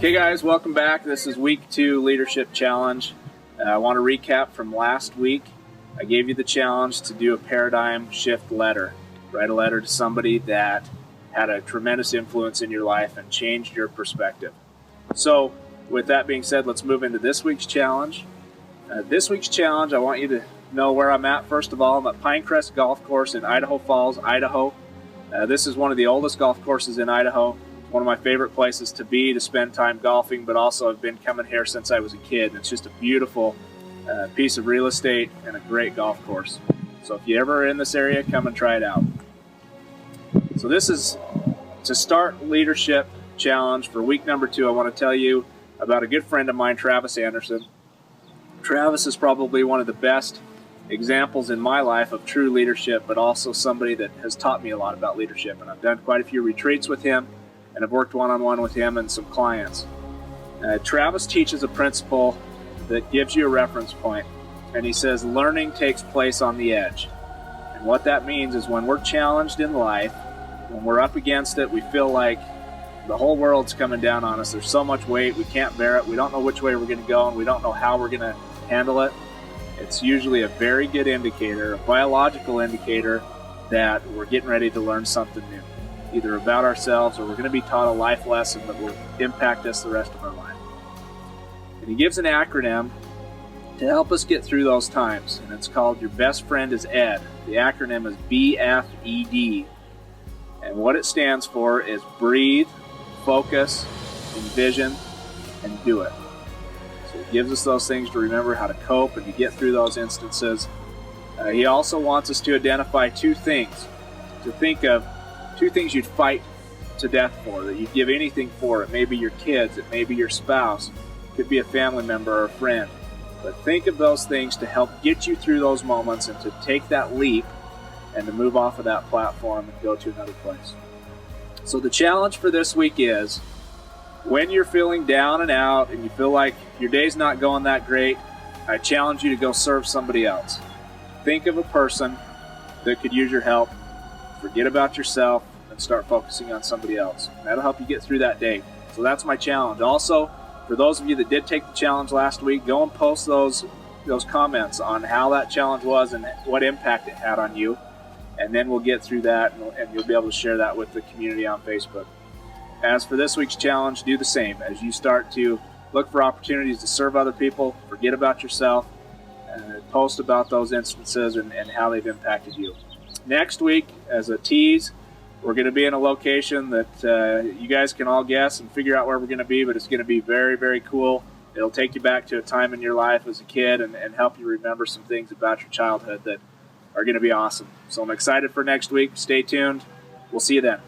Hey guys, welcome back. This is week 2 leadership challenge. I want to recap from last week. I gave you the challenge to do a paradigm shift letter. Write a letter to somebody that had a tremendous influence in your life and changed your perspective. So with that being said, let's move into this week's challenge. This week's challenge, I want you to know where I'm at. First of all, I'm at Pinecrest Golf Course in Idaho Falls, Idaho. This is one of the oldest golf courses in Idaho. One of my favorite places to be, to spend time golfing, but also I've been coming here since I was a kid. And it's just a beautiful piece of real estate and a great golf course. So if you ever are in this area, come and try it out. So this is to start leadership challenge for week number 2. I want to tell you about a good friend of mine, Travis Anderson. Travis is probably one of the best examples in my life of true leadership, but also somebody that has taught me a lot about leadership. And I've done quite a few retreats with him, and I've worked one-on-one with him and some clients. Travis teaches a principle that gives you a reference point, and he says learning takes place on the edge. And what that means is when we're challenged in life, when we're up against it, we feel like the whole world's coming down on us. There's so much weight, we can't bear it, we don't know which way we're going to go, and we don't know how we're going to handle it. It's usually a very good indicator, a biological indicator, that we're getting ready to learn something new, either about ourselves or we're going to be taught a life lesson that will impact us the rest of our life. And he gives an acronym to help us get through those times, and it's called Your Best Friend is Ed. The acronym is BFED, and what it stands for is breathe, focus, envision, and do it. So it gives us those things to remember how to cope and to get through those instances. He also wants us to identify 2 things, to think of 2 things you'd fight to death for, that you'd give anything for. It may be your kids, it may be your spouse, it could be a family member or a friend. But think of those things to help get you through those moments and to take that leap and to move off of that platform and go to another place. So the challenge for this week is, when you're feeling down and out and you feel like your day's not going that great, I challenge you to go serve somebody else. Think of a person that could use your help. Forget about yourself and start focusing on somebody else. That'll help you get through that day. So that's my challenge. Also, for those of you that did take the challenge last week, go and post those comments on how that challenge was and what impact it had on you. And then we'll get through that, and you'll be able to share that with the community on Facebook. As for this week's challenge, do the same. As you start to look for opportunities to serve other people, forget about yourself, and post about those instances and how they've impacted you. Next week, as a tease, we're going to be in a location that you guys can all guess and figure out where we're going to be, but it's going to be very, very cool. It'll take you back to a time in your life as a kid and help you remember some things about your childhood that are going to be awesome. So I'm excited for next week. Stay tuned. We'll see you then.